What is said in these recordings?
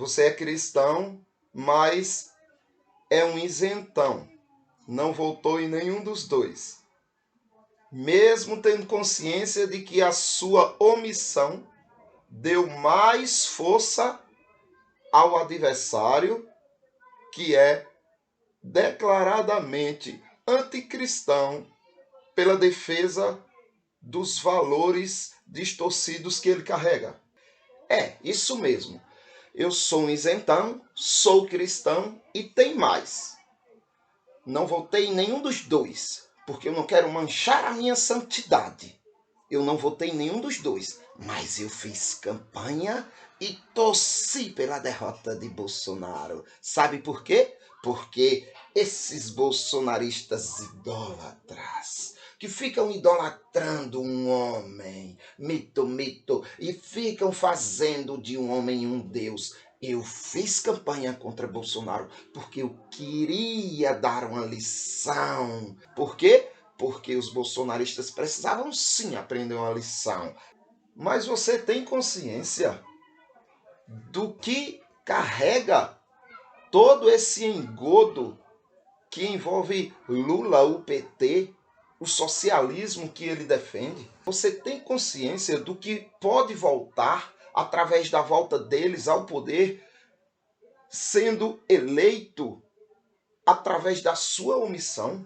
Você é cristão, mas é um isentão. Não votou em nenhum dos dois. Mesmo tendo consciência de que a sua omissão deu mais força ao adversário, que é declaradamente anticristão, pela defesa dos valores distorcidos que ele carrega. É, isso mesmo. Eu sou um isentão, sou cristão e tem mais. Não votei em nenhum dos dois, porque eu não quero manchar a minha santidade. Eu não votei em nenhum dos dois, mas eu fiz campanha e torci pela derrota de Bolsonaro. Sabe por quê? Porque esses bolsonaristas idólatras, que ficam idolatrando um homem, mito, e ficam fazendo de um homem um Deus. Eu fiz campanha contra Bolsonaro porque eu queria dar uma lição. Por quê? Porque os bolsonaristas precisavam sim aprender uma lição. Mas você tem consciência do que carrega todo esse engodo que envolve Lula, o PT, o socialismo que ele defende? Você tem consciência do que pode voltar através da volta deles ao poder, sendo eleito através da sua omissão?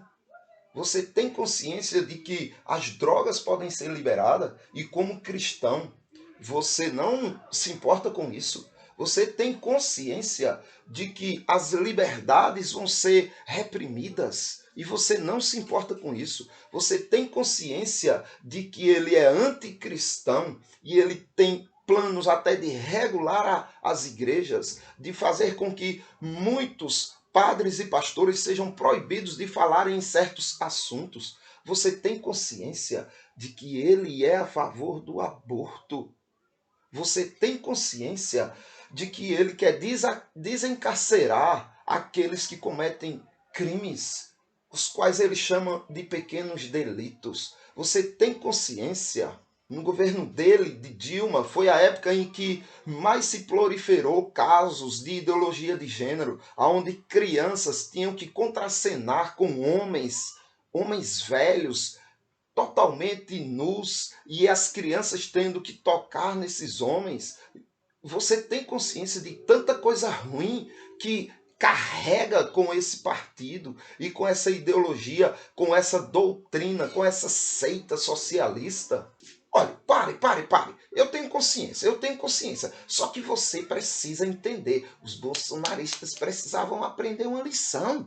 Você tem consciência de que as drogas podem ser liberadas e, como cristão, você não se importa com isso? Você tem consciência de que as liberdades vão ser reprimidas e você não se importa com isso? Você tem consciência de que ele é anticristão e ele tem planos até de regular as igrejas, de fazer com que muitos padres e pastores sejam proibidos de falar em certos assuntos? Você tem consciência de que ele é a favor do aborto? Você tem consciência de que ele quer desencarcerar aqueles que cometem crimes, os quais ele chama de pequenos delitos? Você tem consciência? No governo dele, de Dilma, foi a época em que mais se proliferou casos de ideologia de gênero, onde crianças tinham que contracenar com homens velhos, totalmente nus, e as crianças tendo que tocar nesses homens. Você tem consciência de tanta coisa ruim que carrega com esse partido e com essa ideologia, com essa doutrina, com essa seita socialista? Olha, pare. Eu tenho consciência. Só que você precisa entender. Os bolsonaristas precisavam aprender uma lição.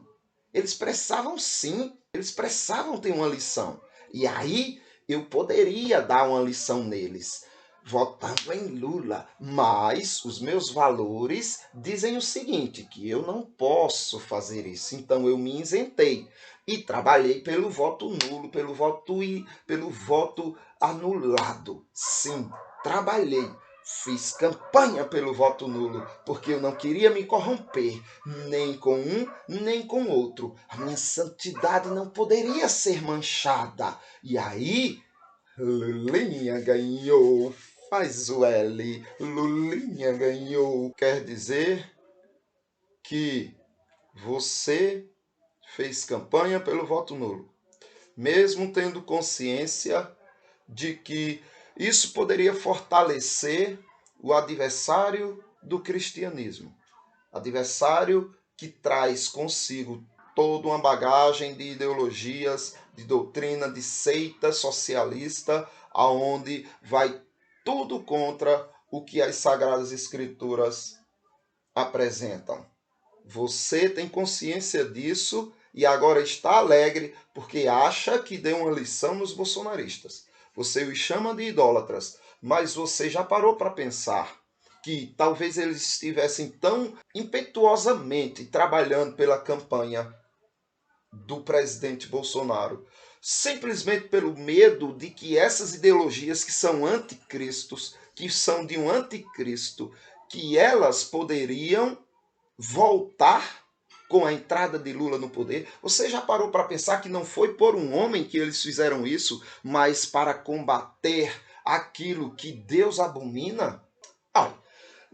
Eles precisavam sim. Eles precisavam ter uma lição. E aí eu poderia dar uma lição neles, votando em Lula. Mas os meus valores dizem o seguinte, que eu não posso fazer isso. Então eu me isentei e trabalhei pelo voto nulo, pelo voto anulado. Sim, trabalhei. Fiz campanha pelo voto nulo, porque eu não queria me corromper, nem com um, nem com outro. A minha santidade não poderia ser manchada. E aí, Lulinha ganhou. Faz o L. Lulinha ganhou. Quer dizer que você fez campanha pelo voto nulo, mesmo tendo consciência de que isso poderia fortalecer o adversário do cristianismo. Adversário que traz consigo toda uma bagagem de ideologias, de doutrina, de seita socialista, aonde vai tudo contra o que as Sagradas Escrituras apresentam. Você tem consciência disso e agora está alegre porque acha que deu uma lição nos bolsonaristas. Você os chama de idólatras, mas você já parou para pensar que talvez eles estivessem tão impetuosamente trabalhando pela campanha do presidente Bolsonaro, simplesmente pelo medo de que essas ideologias que são anticristos, que são de um anticristo, que elas poderiam voltar com a entrada de Lula no poder? Você já parou para pensar que não foi por um homem que eles fizeram isso, mas para combater aquilo que Deus abomina? Olha,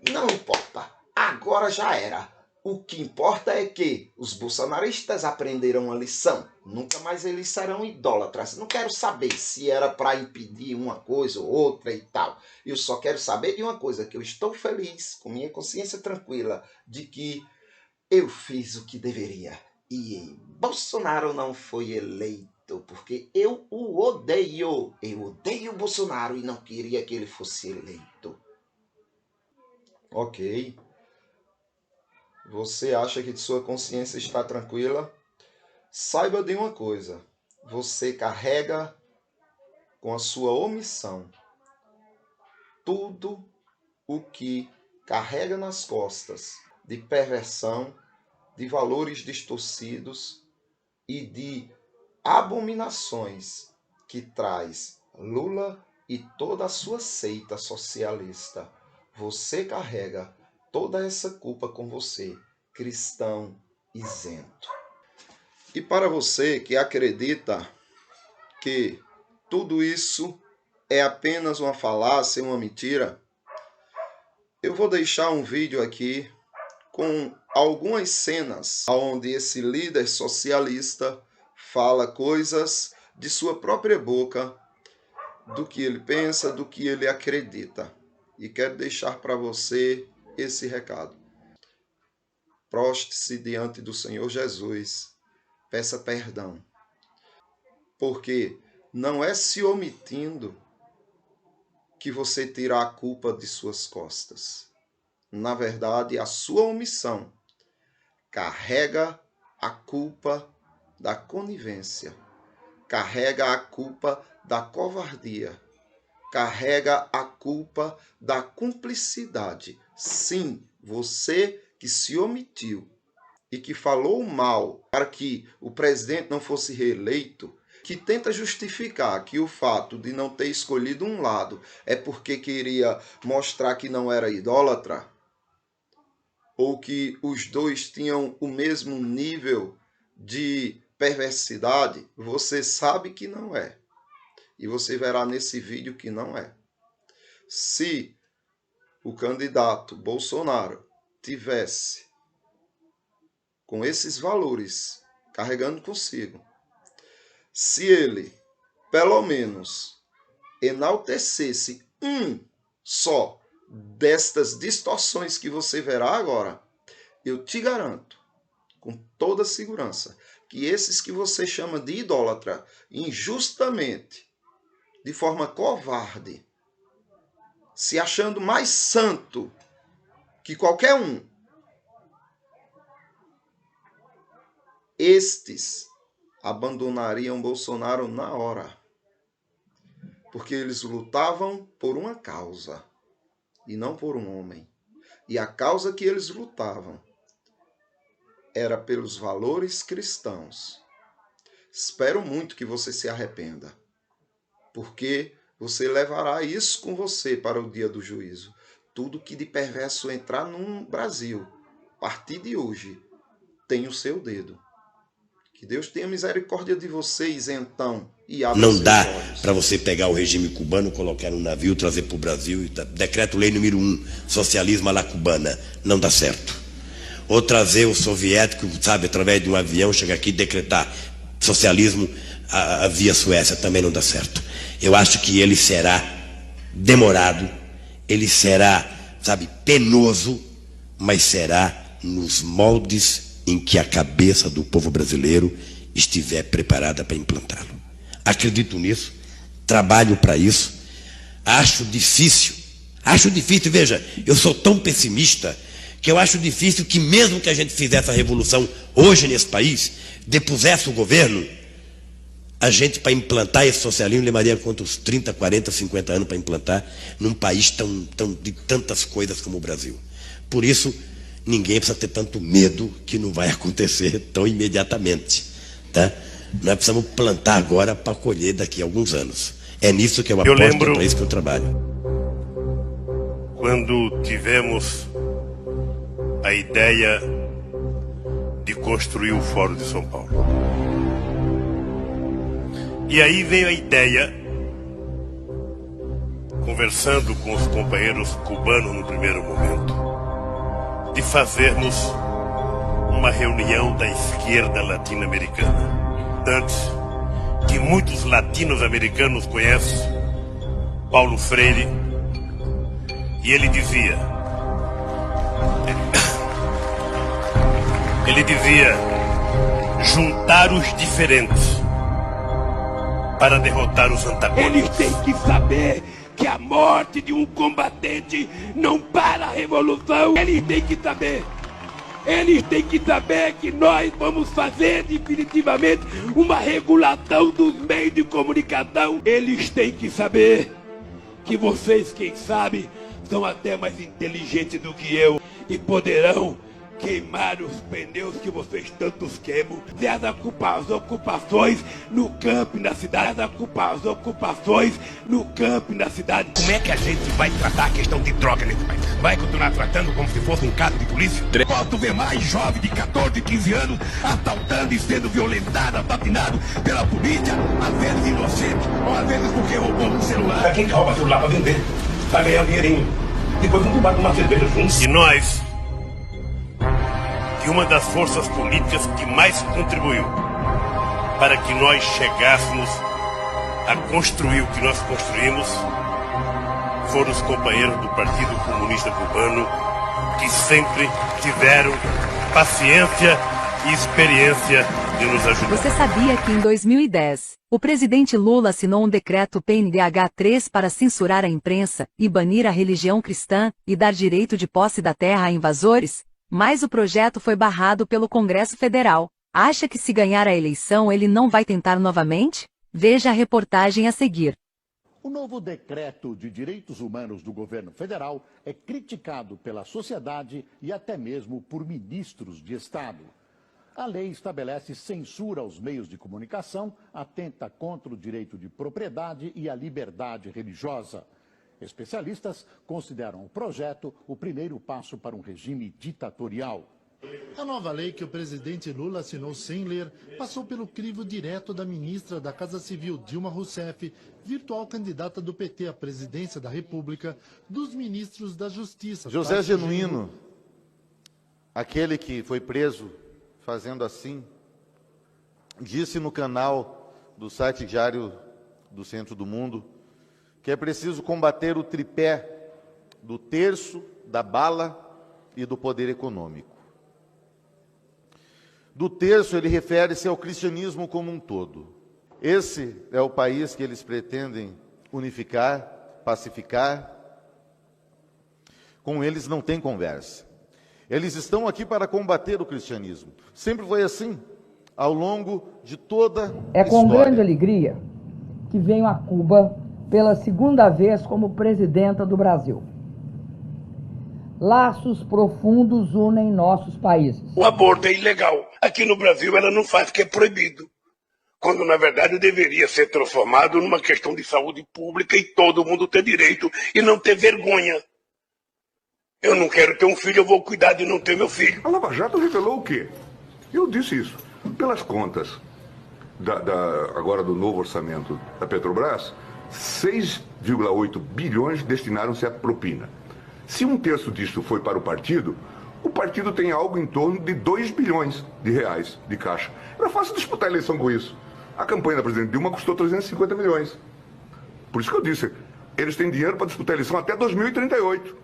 não importa. Agora agora já era. O que importa é que os bolsonaristas aprenderam a lição. Nunca mais eles serão idólatras. Não quero saber se era para impedir uma coisa ou outra e tal. Eu só quero saber de uma coisa, que eu estou feliz, com minha consciência tranquila, de que eu fiz o que deveria. E Bolsonaro não foi eleito, porque eu o odeio. Eu odeio o Bolsonaro e não queria que ele fosse eleito. Ok. Você acha que sua consciência está tranquila? Saiba de uma coisa. Você carrega com a sua omissão tudo o que carrega nas costas de perversão, de valores distorcidos e de abominações que traz Lula e toda a sua seita socialista. Você carrega toda essa culpa com você, cristão isento. E para você que acredita que tudo isso é apenas uma falácia, uma mentira, eu vou deixar um vídeo aqui com algumas cenas onde esse líder socialista fala coisas de sua própria boca, do que ele pensa, do que ele acredita. E quero deixar para você esse recado. Proste-se diante do Senhor Jesus, peça perdão, porque não é se omitindo que você tira a culpa de suas costas. Na verdade, a sua omissão carrega a culpa da conivência, carrega a culpa da covardia, carrega a culpa da cumplicidade. Sim, você que se omitiu e que falou mal para que o presidente não fosse reeleito, que tenta justificar que o fato de não ter escolhido um lado é porque queria mostrar que não era idólatra, ou que os dois tinham o mesmo nível de perversidade, você sabe que não é. E você verá nesse vídeo que não é. Se o candidato Bolsonaro tivesse com esses valores carregando consigo, se ele, pelo menos, enaltecesse um só destas distorções que você verá agora, eu te garanto, com toda segurança, que esses que você chama de idólatra, injustamente, de forma covarde, se achando mais santo que qualquer um, estes abandonariam Bolsonaro na hora, porque eles lutavam por uma causa e não por um homem. E a causa que eles lutavam era pelos valores cristãos. Espero muito que você se arrependa, porque você levará isso com você para o dia do juízo. Tudo que de perverso entrar no Brasil, a partir de hoje, tem o seu dedo. Que Deus tenha misericórdia de vocês, então, e abra Não seus dá olhos. para você pegar o regime cubano, colocar no navio, trazer para o Brasil, decreto-lei número 1, socialismo à la cubana, não dá certo. Ou trazer o soviético, sabe, através de um avião, chegar aqui e decretar socialismo via Suécia, também não dá certo. Eu acho que ele será demorado, ele será, sabe, penoso, mas será nos moldes em que a cabeça do povo brasileiro estiver preparada para implantá-lo. Acredito nisso, trabalho para isso, acho difícil, veja, eu sou tão pessimista que eu acho difícil que mesmo que a gente fizesse a revolução hoje nesse país, depusesse o governo, a gente para implantar esse socialismo levaria quantos 30, 40, 50 anos para implantar num país de tantas coisas como o Brasil. Por isso, ninguém precisa ter tanto medo que não vai acontecer tão imediatamente, tá? Nós precisamos plantar agora para colher daqui a alguns anos. É nisso que eu aposto, é para isso que eu trabalho. Quando tivemos a ideia de construir o Fórum de São Paulo. E aí veio a ideia, conversando com os companheiros cubanos no primeiro momento, de fazermos uma reunião da esquerda latino-americana. Antes que muitos latino-americanos conhecem Paulo Freire, e ele dizia, juntar os diferentes para derrotar os antagônicos. Eles têm que saber que a morte de um combatente não para a revolução. Eles têm que saber que nós vamos fazer definitivamente uma regulação dos meios de comunicação. Eles têm que saber que vocês, quem sabe, são até mais inteligentes do que eu e poderão queimar os pneus que vocês tantos queimam. As ocupações no campo e na cidade. As ocupações no campo e na cidade. Como é que a gente vai tratar a questão de droga nesse país? Vai continuar tratando como se fosse um caso de polícia? Posso ver mais jovem de 14, 15 anos assaltando e sendo violentado, assassinado pela polícia, às vezes inocente, ou às vezes porque roubou um celular. Pra quem rouba celular pra vender? Pra ganhar um dinheirinho. Depois vamos tomar uma cerveja juntos. E nós, que uma das forças políticas que mais contribuiu para que nós chegássemos a construir o que nós construímos, foram os companheiros do Partido Comunista Cubano, que sempre tiveram paciência e experiência de nos ajudar. Você sabia que em 2010, o presidente Lula assinou um decreto PNDH 3 para censurar a imprensa e banir a religião cristã e dar direito de posse da terra a invasores? Mas o projeto foi barrado pelo Congresso Federal. Acha que se ganhar a eleição ele não vai tentar novamente? Veja a reportagem a seguir. O novo decreto de direitos humanos do governo federal é criticado pela sociedade e até mesmo por ministros de Estado. A lei estabelece censura aos meios de comunicação, atenta contra o direito de propriedade e a liberdade religiosa. Especialistas consideram o projeto o primeiro passo para um regime ditatorial. A nova lei que o presidente Lula assinou sem ler passou pelo crivo direto da ministra da Casa Civil, Dilma Rousseff, virtual candidata do PT à presidência da República, dos ministros da Justiça. José Genuíno, aquele que foi preso fazendo assim, disse no canal do site Diário do Centro do Mundo que é preciso combater o tripé do terço, da bala e do poder econômico. Do terço, ele refere-se ao cristianismo como um todo. Esse é o país que eles pretendem unificar, pacificar. Com eles não tem conversa. Eles estão aqui para combater o cristianismo. Sempre foi assim, ao longo de toda a história. É com grande alegria que venho a Cuba pela segunda vez como presidenta do Brasil. Laços profundos unem nossos países. O aborto é ilegal. Aqui no Brasil ela não faz porque é proibido. Quando na verdade deveria ser transformado numa questão de saúde pública e todo mundo ter direito e não ter vergonha. Eu não quero ter um filho, eu vou cuidar de não ter meu filho. A Lava Jato revelou o quê? Eu disse isso. Pelas contas agora do novo orçamento da Petrobras, 6,8 bilhões destinaram-se à propina. Se um terço disso foi para o partido tem algo em torno de 2 bilhões de reais de caixa. Era fácil disputar a eleição com isso. A campanha da presidente Dilma custou 350 milhões. Por isso que eu disse, eles têm dinheiro para disputar a eleição até 2038.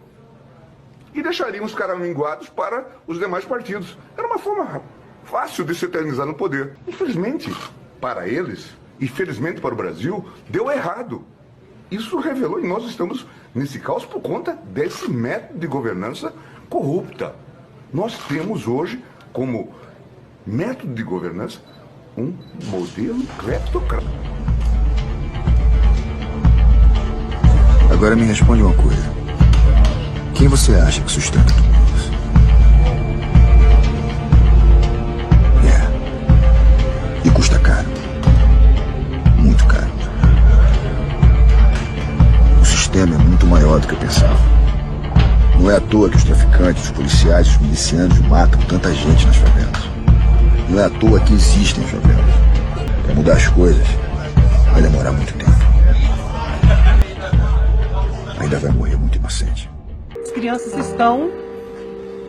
E deixariam os caraminguados para os demais partidos. Era uma forma fácil de se eternizar no poder. Infelizmente, para eles, e felizmente para o Brasil, deu errado. Isso revelou, e nós estamos nesse caos por conta desse método de governança corrupta. Nós temos hoje, como método de governança, um modelo cleptocrata. Agora me responde uma coisa. Quem você acha que sustenta tudo isso? E custa caro. Muito caro. O sistema é muito maior do que eu pensava. Não é à toa que os traficantes, os policiais, os milicianos matam tanta gente nas favelas. Não é à toa que existem favelas. Para mudar as coisas, vai demorar muito tempo. Ainda vai morrer muito inocente. As crianças estão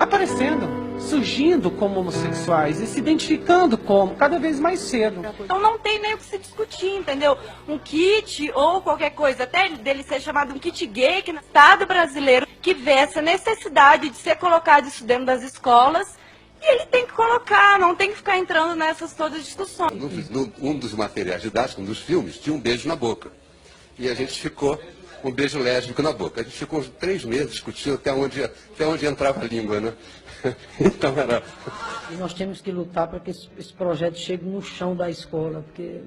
aparecendo, surgindo como homossexuais e se identificando como cada vez mais cedo. Então não tem nem o que se discutir, entendeu? Um kit ou qualquer coisa, até dele ser chamado um kit gay, que no Estado brasileiro que vê essa necessidade de ser colocado isso dentro das escolas, e ele tem que colocar, não tem que ficar entrando nessas todas discussões. Um dos materiais didáticos, um dos filmes, tinha um beijo na boca. E a gente ficou com um beijo lésbico na boca. A gente ficou uns 3 meses discutindo até onde entrava a língua, né? Então era... E nós temos que lutar para que esse projeto chegue no chão da escola, porque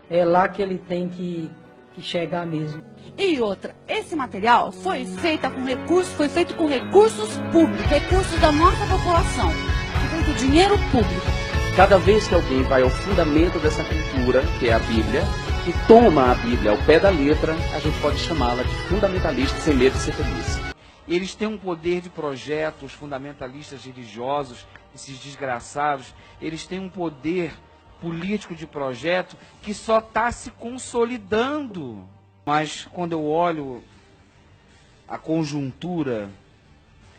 é lá que ele tem que chegar mesmo. E outra, esse material foi feito com recursos públicos, recursos da nossa população, que vem do dinheiro público. Cada vez que alguém vai ao fundamento dessa cultura, que é a Bíblia, e toma a Bíblia ao pé da letra, a gente pode chamá-la de fundamentalista sem medo de ser feliz. Eles têm um poder de projeto, os fundamentalistas religiosos, esses desgraçados, eles têm um poder político de projeto que só está se consolidando. Mas quando eu olho a conjuntura,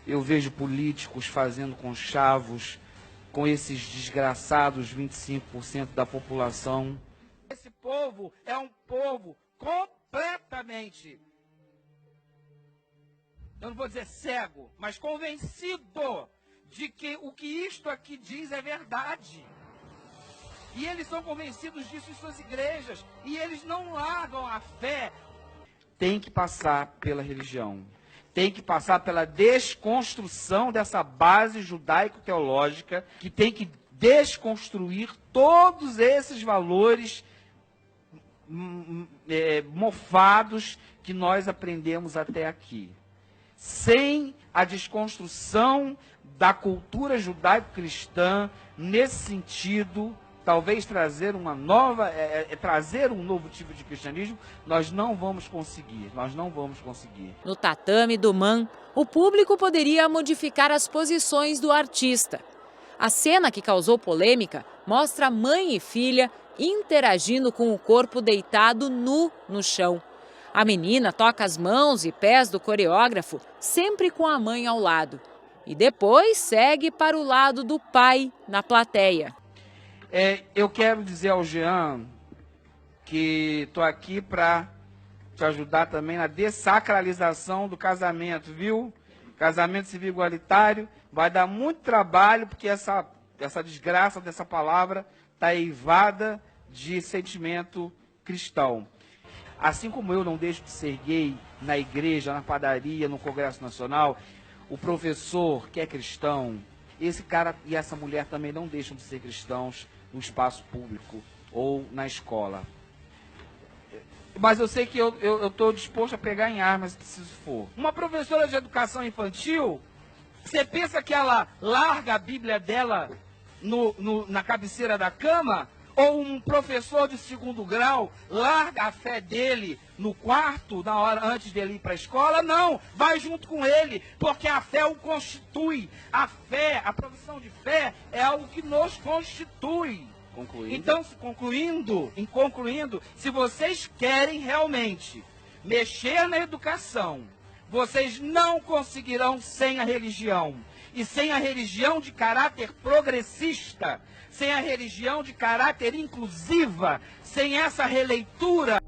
eu vejo políticos fazendo conchavos com esses desgraçados 25% da população. Esse povo é um povo completamente, eu não vou dizer cego, mas convencido de que o que isto aqui diz é verdade. E eles são convencidos disso em suas igrejas. E eles não largam a fé. Tem que passar pela religião. Tem que passar pela desconstrução dessa base judaico-teológica, que tem que desconstruir todos esses valores mofados que nós aprendemos até aqui. Sem a desconstrução da cultura judaico-cristã, nesse sentido, talvez trazer um novo tipo de cristianismo, nós não vamos conseguir. No tatame do MAN, o público poderia modificar as posições do artista. A cena que causou polêmica mostra mãe e filha interagindo com o corpo deitado nu no chão. A menina toca as mãos e pés do coreógrafo, sempre com a mãe ao lado. E depois segue para o lado do pai na plateia. Eu quero dizer ao Jean que estou aqui para te ajudar também na dessacralização do casamento, viu? Casamento civil igualitário vai dar muito trabalho, porque essa desgraça dessa palavra está eivada de sentimento cristão. Assim como eu não deixo de ser gay na igreja, na padaria, no Congresso Nacional, o professor que é cristão, esse cara e essa mulher também não deixam de ser cristãos no espaço público ou na escola. Mas eu sei que eu estou disposto a pegar em armas se preciso for. Uma professora de educação infantil, você pensa que ela larga a Bíblia dela na cabeceira da cama? Ou um professor de 2º grau larga a fé dele no quarto, na hora antes dele ir para a escola? Não, vai junto com ele, porque a fé o constitui. A fé, a profissão de fé é algo que nos constitui. Então, concluindo, se vocês querem realmente mexer na educação, vocês não conseguirão sem a religião. E sem a religião de caráter progressista, sem a religião de caráter inclusiva, sem essa releitura.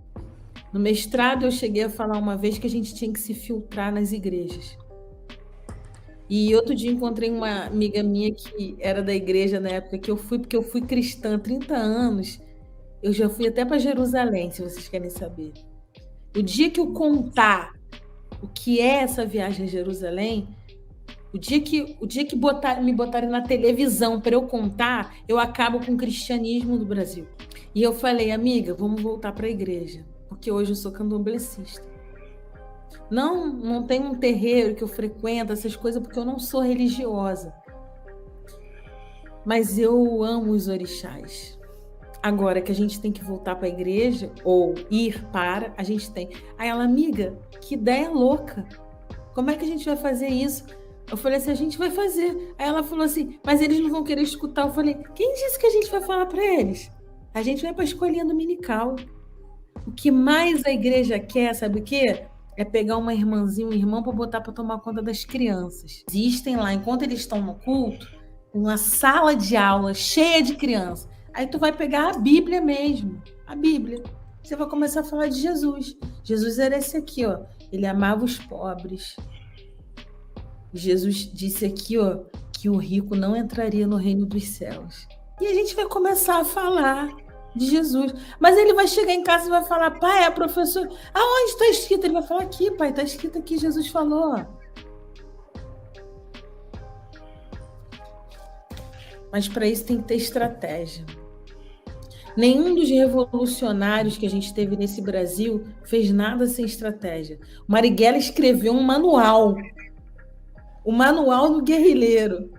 No mestrado eu cheguei a falar uma vez que a gente tinha que se filtrar nas igrejas. E outro dia encontrei uma amiga minha que era da igreja na época que eu fui, porque eu fui cristã há 30 anos. Eu já fui até para Jerusalém, se vocês querem saber. O dia que eu contar o que é essa viagem a Jerusalém, o dia que me botarem na televisão para eu contar, eu acabo com o cristianismo do Brasil. E eu falei, amiga, vamos voltar para a igreja, porque hoje eu sou candomblessista. Não tem um terreiro que eu frequento, essas coisas, porque eu não sou religiosa. Mas eu amo os orixás. Agora que a gente tem que voltar para a igreja, ou ir para, a gente tem. Aí ela, amiga, que ideia louca. Como é que a gente vai fazer isso? Eu falei assim, a gente vai fazer. Aí ela falou assim, mas eles não vão querer escutar. Eu falei, quem disse que a gente vai falar para eles? A gente vai para a escolinha dominical. O que mais a igreja quer, sabe o quê? é pegar uma irmãzinha, um irmão para botar para tomar conta das crianças. Existem lá, enquanto eles estão no culto, uma sala de aula cheia de crianças. Aí tu vai pegar a Bíblia mesmo, a Bíblia. Você vai começar a falar de Jesus. Jesus era esse aqui, ó. Ele amava os pobres. Jesus disse aqui, ó, que o rico não entraria no reino dos céus. E a gente vai começar a falar de Jesus. Mas ele vai chegar em casa e vai falar, pai, a professora... Aonde está escrito? Ele vai falar, aqui, pai, está escrito aqui, Jesus falou. Mas para isso tem que ter estratégia. Nenhum dos revolucionários que a gente teve nesse Brasil fez nada sem estratégia. O Marighella escreveu um manual. O manual do guerrilheiro.